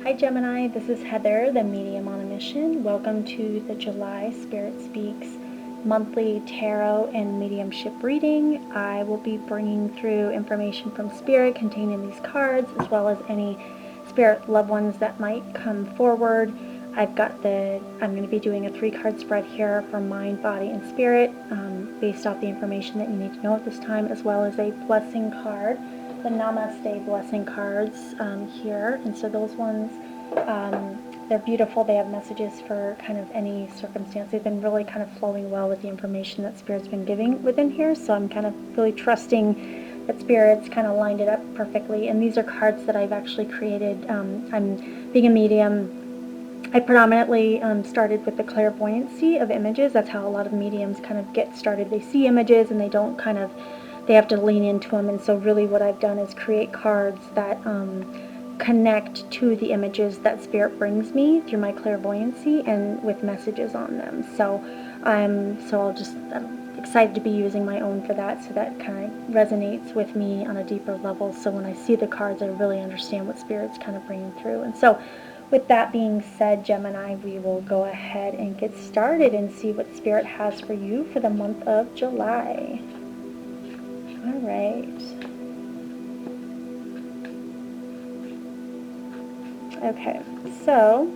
Hi Gemini, this is Heather, the medium on a mission. Welcome to the July Spirit Speaks monthly tarot and mediumship reading. I will be bringing through information from Spirit contained in these cards, as well as any Spirit loved ones that might come forward. I'm going to be doing a 3-card spread here for mind, body, and spirit, based off the information that you need to know at this time, as well as a blessing card, the Namaste blessing cards here. And so those ones, they're beautiful. They have messages for kind of any circumstance. They've been really kind of flowing well with the information that Spirit's been giving within here. So I'm kind of really trusting that Spirit's kind of lined it up perfectly. And these are cards that I've actually created. I'm being a medium. I predominantly started with the clairvoyancy of images. That's how a lot of mediums kind of get started. They see images and they have to lean into them. And so really what I've done is create cards that connect to the images that Spirit brings me through my clairvoyancy and with messages on them. So I'm excited to be using my own for that, so that kind of resonates with me on a deeper level. So when I see the cards, I really understand what Spirit's kind of bringing through. And so with that being said, Gemini, we will go ahead and get started and see what Spirit has for you for the month of July. All right. Okay, so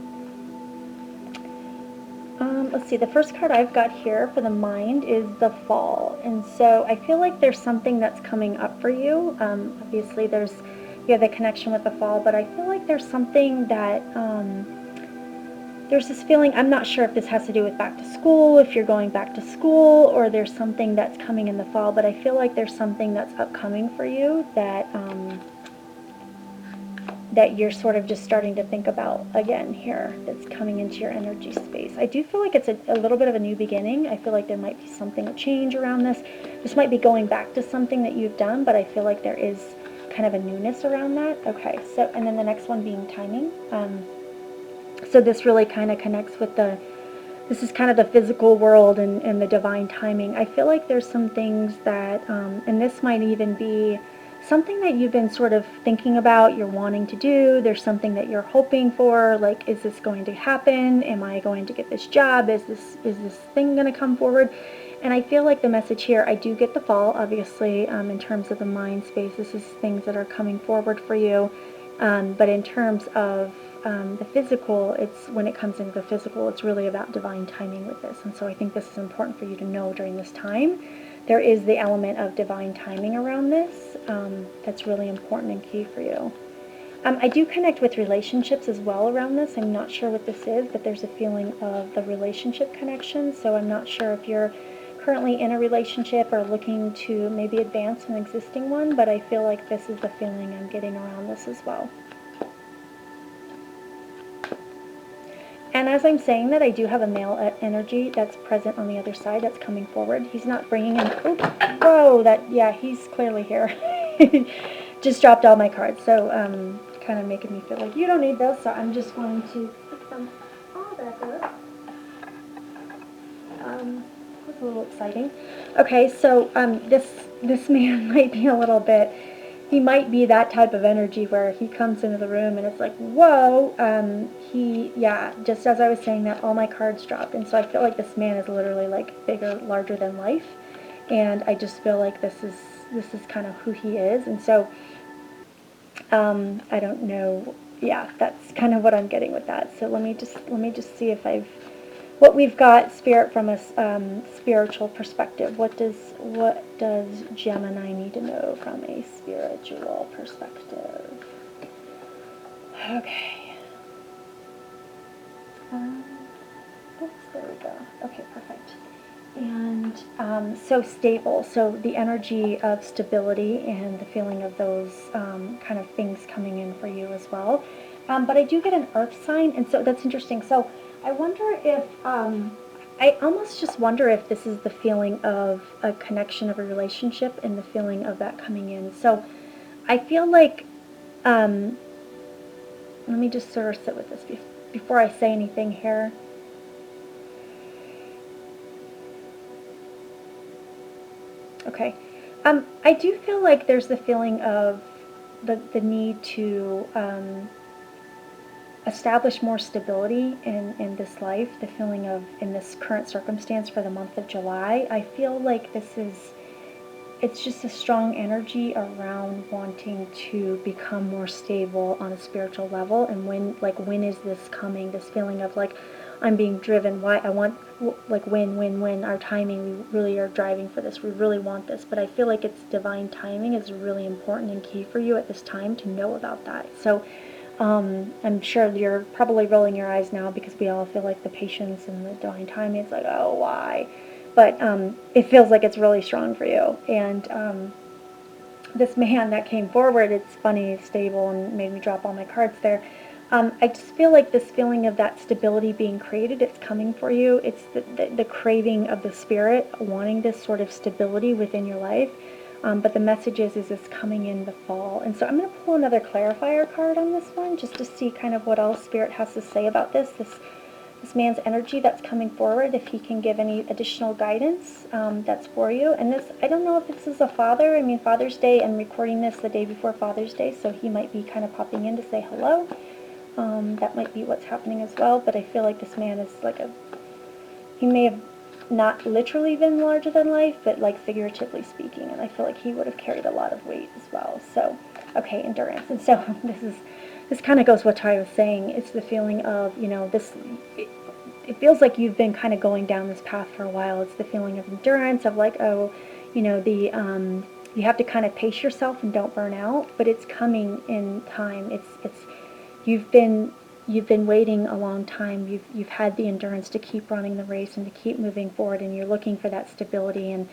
let's see. The first card I've got here for the mind is the Fall. And so I feel like there's something that's coming up for you. Obviously, you have the connection with the Fall, but I feel like there's something that, there's this feeling, I'm not sure if this has to do with back to school, if you're going back to school, or there's something that's coming in the fall, but I feel like there's something that's upcoming for you that that you're sort of just starting to think about again here, that's coming into your energy space. I do feel like it's a little bit of a new beginning. I feel like there might be something, a change around this. This might be going back to something that you've done, but I feel like there is kind of a newness around that. Okay, so, and then the next one being timing. So this really kind of connects with this is kind of the physical world and the divine timing. I feel like there's some things that, and this might even be something that you've been sort of thinking about, you're wanting to do, there's something that you're hoping for, like, is this going to happen? Am I going to get this job? Is this thing going to come forward? And I feel like the message here, I do get the Fall, obviously, in terms of the mind space. This is things that are coming forward for you. But in terms of the physical, when it comes into the physical, it's really about divine timing with this. And so I think this is important for you to know during this time. There is the element of divine timing around this that's really important and key for you. I do connect with relationships as well around this. I'm not sure what this is, but there's a feeling of the relationship connection. So I'm not sure if you're currently in a relationship or looking to maybe advance an existing one, but I feel like this is the feeling I'm getting around this as well. And as I'm saying that, I do have a male energy that's present on the other side that's coming forward. He's not bringing in, he's clearly here. Just dropped all my cards, so kind of making me feel like you don't need those, so I'm just going to put them all back up. That's a little exciting. Okay, so this man might be a little bit, he might be that type of energy where he comes into the room and it's like, whoa, just as I was saying that, all my cards dropped. And so I feel like this man is literally like bigger, larger than life. And I just feel like this is kind of who he is. And so, I don't know. Yeah, that's kind of what I'm getting with that. So let me just see if what we've got, Spirit, from a spiritual perspective. What does Gemini need to know from a spiritual perspective? Okay. There we go. Okay, perfect. And so stable. So the energy of stability and the feeling of those kind of things coming in for you as well. But I do get an earth sign, and so that's interesting. So I wonder if, I almost just wonder if this is the feeling of a connection of a relationship and the feeling of that coming in. So I feel like, let me just sort of sit with this before I say anything here. Okay. I do feel like there's the feeling of the need to establish more stability in this life, the feeling of in this current circumstance for the month of July. I feel like it's just a strong energy around wanting to become more stable on a spiritual level. And when is this coming? This feeling of like, I'm being driven. Why I want, like, when our timing, we really are driving for this. We really want this. But I feel like it's divine timing is really important and key for you at this time to know about that. So I'm sure you're probably rolling your eyes now because we all feel like the patience and the divine timing. It's like, oh, why? But it feels like it's really strong for you. And this man that came forward, it's funny, stable, and made me drop all my cards there. I just feel like this feeling of that stability being created, it's coming for you. It's the craving of the spirit, wanting this sort of stability within your life. But the message is it's coming in the fall. And so I'm going to pull another clarifier card on this one just to see kind of what else Spirit has to say about this man's energy that's coming forward, if he can give any additional guidance that's for you. And this, I don't know if this is a father. I mean, Father's Day, I'm recording this the day before Father's Day, so he might be kind of popping in to say hello. That might be what's happening as well, but I feel like this man is like he may have not literally been larger than life, but like figuratively speaking, and I feel like he would have carried a lot of weight as well. So, okay, endurance. And so this kind of goes what I was saying. It's the feeling of, it feels like you've been kind of going down this path for a while. It's the feeling of endurance, of like, oh, you have to kind of pace yourself and don't burn out, but it's coming in time. You've been waiting a long time. You've had the endurance to keep running the race and to keep moving forward, and you're looking for that stability and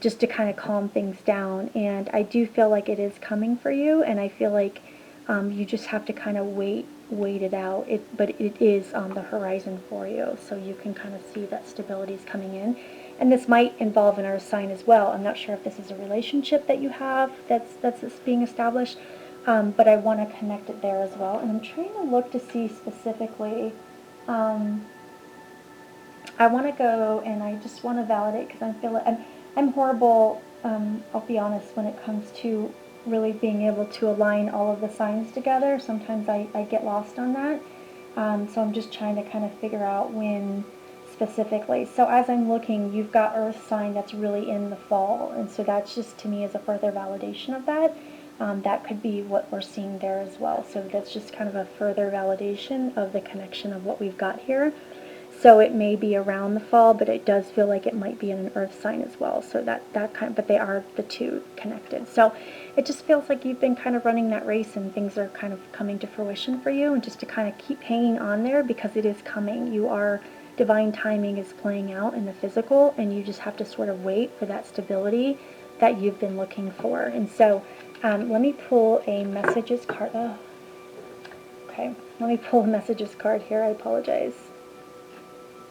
just to kind of calm things down. And I do feel like it is coming for you, and I feel like you just have to kind of wait it out. But it is on the horizon for you, so you can kind of see that stability is coming in. And this might involve an earth sign as well. I'm not sure if this is a relationship that you have that's being established. But I want to connect it there as well. And I'm trying to look to see specifically. I want to go and I just want to validate because I feel like I'm horrible, I'll be honest, when it comes to really being able to align all of the signs together. Sometimes I get lost on that. So I'm just trying to kind of figure out when specifically. So as I'm looking, you've got Earth sign that's really in the fall. And so that's just to me is a further validation of that. That could be what we're seeing there as well. So that's just kind of a further validation of the connection of what we've got here. So it may be around the fall, but it does feel like it might be in an earth sign as well. So but they are the two connected. So it just feels like you've been kind of running that race and things are kind of coming to fruition for you, and just to kind of keep hanging on there because it is coming. Divine timing is playing out in the physical, and you just have to sort of wait for that stability that you've been looking for. And so let me pull a messages card. Oh, okay, let me pull a messages card here. I apologize.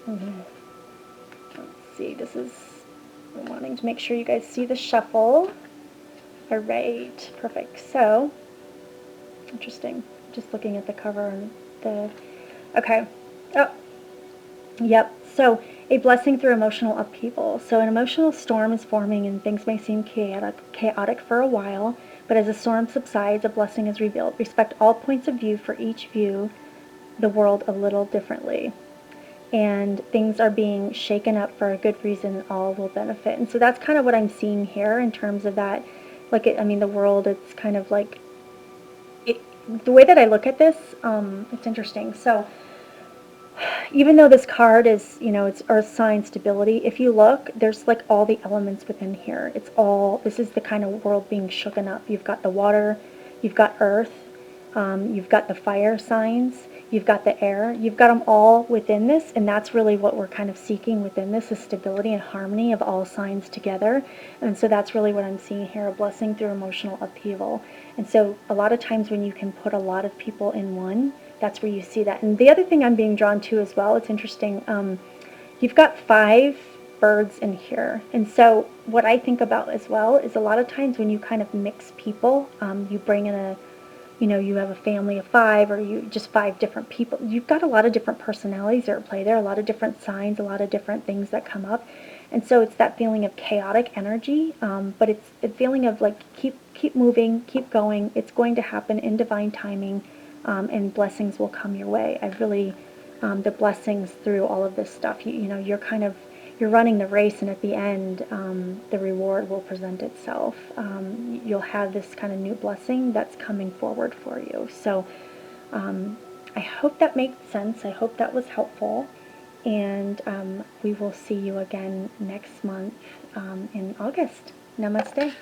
Let's see, I'm wanting to make sure you guys see the shuffle. All right, perfect. So, interesting. Just looking at the cover and okay. Oh, yep. So, a blessing through emotional upheaval. So, an emotional storm is forming and things may seem chaotic for a while, but as the storm subsides, a blessing is revealed. Respect all points of view, for each view the world a little differently. And things are being shaken up for a good reason, all will benefit. And so that's kind of what I'm seeing here in terms of that. The world, it's kind of like, the way that I look at this, it's interesting. So even though this card is, it's earth sign stability, if you look, there's like all the elements within here. This is the kind of world being shooken up. You've got the water, you've got earth, you've got the fire signs, you've got the air, you've got them all within this, and that's really what we're kind of seeking within this, is stability and harmony of all signs together. And so that's really what I'm seeing here, a blessing through emotional upheaval. And so a lot of times when you can put a lot of people in one, that's where you see that. And the other thing I'm being drawn to as well, it's interesting, you've got 5 birds in here. And so what I think about as well is a lot of times when you kind of mix people, you bring in you have a family of 5, or you just 5 different people. You've got a lot of different personalities that are at play there, a lot of different signs, a lot of different things that come up. And so it's that feeling of chaotic energy, but it's a feeling of like keep moving, keep going. It's going to happen in divine timing. and blessings will come your way. I really, the blessings through all of this stuff, you're running the race, and at the end, the reward will present itself. You'll have this kind of new blessing that's coming forward for you. So I hope that makes sense. I hope that was helpful. And we will see you again next month in August. Namaste.